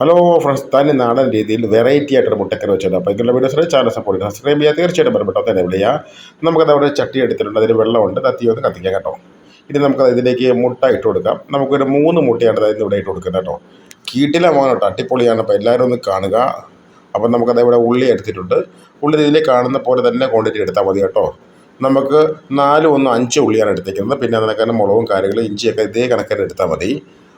Hello friends, തന്നെ നാടൻ രീതിയിൽ വെറൈറ്റി ആയിട്ടൊരു മുട്ടക്കറി വെച്ചിട്ടുണ്ട്. അപ്പോൾ ഇതിലുള്ള വീഡിയോസിൽ ചാനൽ സപ്പോർട്ട് ചെയ്യുക, സബ്സ്ക്രൈബ് ചെയ്യുക, തീർച്ചയായിട്ടും ബന്ധപ്പെട്ടോ തന്നെ വിളിക്കുക. നമുക്കത് അവിടെ ചട്ടി എടുത്തിട്ടുണ്ട്, അതിൽ വെള്ളമുണ്ട്, തീ ഒന്ന് കത്തിക്കാം കേട്ടോ. ഇനി നമുക്കത് ഇതിലേക്ക് മുട്ട ഇട്ട് കൊടുക്കാം. നമുക്കൊരു 3 മുട്ടയാണ് അതിന് ഇവിടെ ഇട്ട് കൊടുക്കുന്നത് കേട്ടോ. കീട്ടിലമാണ് കേട്ടോ, അടിപൊളിയാണ്. അപ്പോൾ എല്ലാവരും ഒന്ന് കാണുക. അപ്പം നമുക്കത് ഇവിടെ ഉള്ളി എടുത്തിട്ടുണ്ട്. ഉള്ളി ഇതിൽ കാണുന്ന പോലെ തന്നെ ക്വാണ്ടിറ്റി എടുത്താൽ മതി കേട്ടോ. നമുക്ക് 4 1 5 ഉള്ളിയാണ് എടുത്തേക്കുന്നത്. പിന്നെ അതിനൊക്കെ തന്നെ മുളകും കാര്യങ്ങളും ഇഞ്ചിയൊക്കെ ഇതേ കണക്കിന് എടുത്താൽ മതി.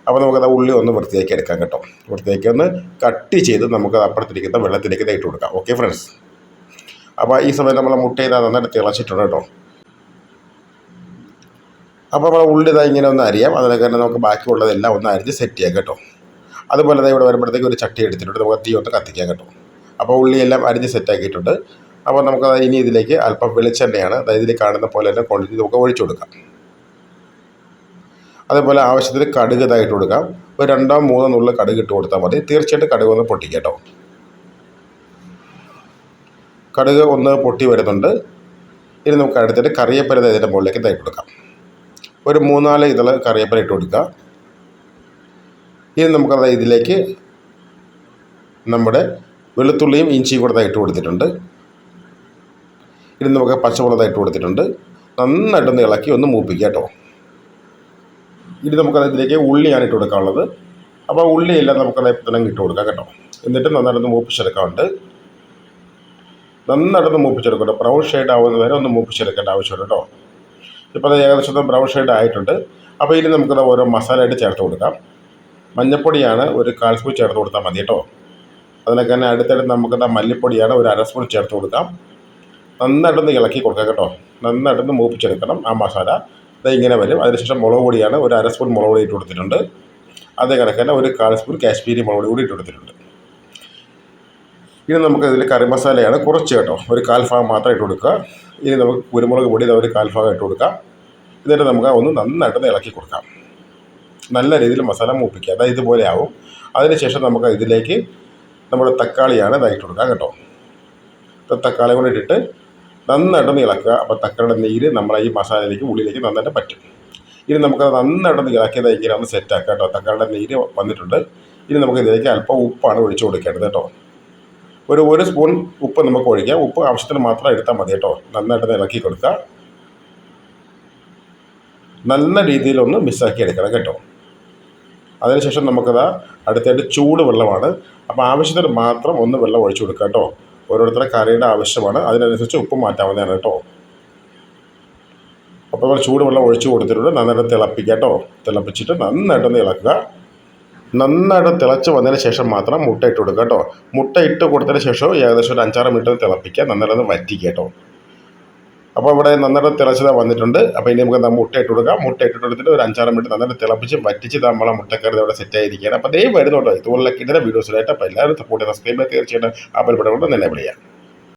അപ്പോൾ നമുക്കത് ഉള്ളി ഒന്ന് വൃത്തിയാക്കി എടുക്കാം കേട്ടോ. വൃത്തിയാക്കി ഒന്ന് കട്ട് ചെയ്ത് നമുക്കത് അപ്പുറത്തിരിക്കുന്ന വെള്ളത്തിലേക്ക് ഇട്ട് കൊടുക്കാം. ഓക്കെ ഫ്രണ്ട്സ്, അപ്പോൾ ഈ സമയം നമ്മൾ മുട്ട ചെയ്താൽ നന്നായിട്ട് തിളച്ചിട്ടുണ്ട് കേട്ടോ. അപ്പോൾ നമ്മൾ ഉള്ളി ഇതാ ഇങ്ങനെ ഒന്ന് അരിയാം. അതിനൊക്കെ തന്നെ നമുക്ക് ബാക്കിയുള്ളതെല്ലാം ഒന്ന് അരിഞ്ഞ് സെറ്റ് ചെയ്യാം കേട്ടോ. അതുപോലെ തന്നെ ഇവിടെ വരുമ്പോഴത്തേക്ക് ഒരു ചട്ടി എടുത്തിട്ടുണ്ട്, നമുക്ക് തീ ഒന്ന് കത്തിക്കാം കേട്ടോ. അപ്പോൾ ഉള്ളിയെല്ലാം അരിഞ്ഞ് സെറ്റാക്കിയിട്ടുണ്ട്. അപ്പോൾ നമുക്കത് ഇനി ഇതിലേക്ക് അല്പം വെളിച്ചെണ്ണയാണ് അതായത് ഇതിൽ കാണുന്ന പോലെ തന്നെ ക്വാണ്ടിറ്റി നമുക്ക് ഒഴിച്ചു കൊടുക്കാം. അതേപോലെ ആവശ്യത്തിന് കടുക് ഇതായിട്ട് കൊടുക്കാം. ഒരു 2 3 നുള്ളി കടുക് ഇട്ട് കൊടുത്താൽ മതി. തീർച്ചയായിട്ടും കടുക് ഒന്ന് പൊട്ടിക്കുക കേട്ടോ. കടുക് ഒന്ന് പൊട്ടി വരുന്നുണ്ട്. ഇനി നമുക്ക് അടുത്തിട്ട് കറിവേപ്പില ഇതിൻ്റെ മുകളിലേക്ക് ഇതായിട്ട് കൊടുക്കാം. ഒരു 3 4 ഇതൾ കറിവേപ്പില ഇട്ട് കൊടുക്കുക. ഇനി നമുക്കത് ഇതിലേക്ക് നമ്മുടെ വെളുത്തുള്ളിയും ഇഞ്ചിയും കൂടെ ഇട്ട് കൊടുത്തിട്ടുണ്ട്. ഇനി നമുക്ക് പച്ചമുളക് ഇട്ട് കൊടുത്തിട്ടുണ്ട്. നന്നായിട്ടൊന്ന് ഇളക്കി ഒന്ന് മൂപ്പിക്കുക കേട്ടോ. ഇനി നമുക്കതിലേക്ക് ഉള്ളിയാണ് ഇട്ട് കൊടുക്കാനുള്ളത്. അപ്പോൾ ഉള്ളിയെല്ലാം നമുക്കത് തന്നെ ഇട്ട് കൊടുക്കാം കേട്ടോ. എന്നിട്ട് നന്നായിട്ടൊന്ന് മൂപ്പിച്ചെടുക്കാറുണ്ട്. നന്നായിട്ടൊന്ന് മൂപ്പിച്ചെടുക്കട്ടോ. ബ്രൗൺ ഷെയ്ഡ് ആവുന്ന വരെ ഒന്ന് മൂപ്പിച്ചെടുക്കേണ്ട ആവശ്യമുണ്ട് കേട്ടോ. ഇപ്പോൾ അത് ഏകദേശം ബ്രൗൺ ഷെയ്ഡ് ആയിട്ടുണ്ട്. അപ്പോൾ ഇനി നമുക്കത് ഓരോ മസാലയായിട്ട് ചേർത്ത് കൊടുക്കാം. മഞ്ഞൾപ്പൊടിയാണ് ഒരു 1/4 സ്പൂൺ ചേർത്ത് കൊടുത്താൽ മതി കേട്ടോ. അതിനൊക്കെ തന്നെ അടുത്തായിട്ട് നമുക്കത് മല്ലിപ്പൊടിയാണ് ഒരു 1/2 സ്പൂൺ ചേർത്ത് കൊടുക്കാം. നന്നായിട്ടൊന്ന് ഇളക്കി കൊടുക്കാം കേട്ടോ. നന്നായിട്ടൊന്ന് മൂപ്പിച്ചെടുക്കണം ആ മസാല. ഇങ്ങനെ വരും. അതിനുശേഷം മുളക് പൊടിയാണ് ഒരു 1/2 സ്പൂൺ മുളക് പൊടി ഇട്ട് കൊടുത്തിട്ടുണ്ട്. അതേ കണക്ക് തന്നെ ഒരു 1/4 സ്പൂൺ കാശ്മീരി മുളക് പൊടി കൂടി ഇട്ട് കൊടുത്തിട്ടുണ്ട്. ഇനി നമുക്ക് ഇതിൽ കറി മസാലയാണ് കുറച്ച് കേട്ടോ, ഒരു 1/4 ഭാഗം മാത്രം ഇട്ട് കൊടുക്കുക. ഇനി നമുക്ക് കുരുമുളക് പൊടി ഒരു 1/4 ഭാഗം ഇട്ട് കൊടുക്കാം. എന്നിട്ട് നമുക്ക് ഒന്ന് നന്നായിട്ടൊന്ന് ഇളക്കി കൊടുക്കാം. നല്ല രീതിയിൽ മസാല മൂപ്പിക്കുക. അതായത് ഇതുപോലെ ആവും. അതിനുശേഷം നമുക്ക് ഇതിലേക്ക് നമ്മുടെ തക്കാളിയാണ് ഇതായിട്ട് കൊടുക്കാം കേട്ടോ. തക്കാളി കൂടി ഇട്ടിട്ട് നന്നായിട്ടൊന്ന് ഇളക്കുക. അപ്പോൾ തക്കാളിയുടെ നീര് നമ്മളെ ഈ മസാലയിലേക്ക് ഉള്ളിലേക്ക് നന്നായിട്ട് പറ്റും. ഇനി നമുക്കത് നന്നായിട്ടൊന്ന് ഇളക്കിയത് ഇങ്ങനെ ഒന്ന് സെറ്റാക്കാം കേട്ടോ. തക്കാളിയുടെ നീര് വന്നിട്ടുണ്ട്. ഇനി നമുക്ക് ഇതിലേക്ക് അല്പം ഉപ്പാണ് ഒഴിച്ച് കൊടുക്കേണ്ടത് കേട്ടോ. ഒരു 1 സ്പൂൺ ഉപ്പ് നമുക്ക് ഒഴിക്കാം. ഉപ്പ് ആവശ്യത്തിന് മാത്രം എടുത്താൽ മതി കേട്ടോ. നന്നായിട്ടൊന്ന് ഇളക്കി കൊടുക്കുക. നല്ല രീതിയിലൊന്ന് മിക്സാക്കി എടുക്കണം കേട്ടോ. അതിനുശേഷം നമുക്കത് അടുത്തായിട്ട് ചൂട് വെള്ളമാണ്. അപ്പോൾ ആവശ്യത്തിന് മാത്രം ഒന്ന് വെള്ളം ഒഴിച്ച് കൊടുക്കുക കേട്ടോ. ഓരോരുത്തരുടെ കറിയുടെ ആവശ്യമാണ്, അതിനനുസരിച്ച് ഉപ്പ് മാറ്റാവുന്നതാണ് കേട്ടോ. അപ്പോൾ നമ്മൾ ചൂടുവെള്ളം ഒഴിച്ച് കൊടുത്തിട്ടുണ്ട്. നന്നായിട്ട് തിളപ്പിക്കുക കേട്ടോ. തിളപ്പിച്ചിട്ട് നന്നായിട്ടൊന്ന് ഇളക്കുക. നന്നായിട്ട് തിളച്ച് വന്നതിന് ശേഷം മാത്രം മുട്ട ഇട്ട് കൊടുക്കുക കേട്ടോ. മുട്ട ഇട്ട് കൊടുത്തതിന് ശേഷം ഏകദേശം ഒരു 5-6 മിനിറ്റ് തിളപ്പിക്കുക. നന്നായിട്ടൊന്ന് വറ്റിക്കുക കേട്ടോ. അപ്പോൾ ഇവിടെ നന്നായിട്ട് തിളച്ചത് വന്നിട്ടുണ്ട്. അപ്പോൾ ഇനി നമുക്ക് മുട്ട ഇട്ട് കൊടുക്കാം. മുട്ട ഇട്ടിട്ട് കൊടുത്തിട്ട് ഒരു 5-6 മിനിറ്റ് നന്നായിട്ട് തിളപ്പിച്ച് വറ്റിച്ച് നമ്മളെ മുട്ടക്കറി ഇവിടെ സെറ്റ് ആയിരിക്കുകയാണ്. അപ്പോൾ ദയവ് വരുന്നുണ്ടോ ഇതുപോലുള്ള കിട്ടുന്ന വീഡിയോസിലായിട്ട്. അപ്പോൾ എല്ലാവരും സപ്പോർട്ട് ചെയ്യുക, സബ്സ്ക്രൈബ് ചെയ്യുക, തീർച്ചയായിട്ടും ആപ്പിൾ ബട്ടൺ കൊണ്ട് തന്നെ വിളിക്കാം.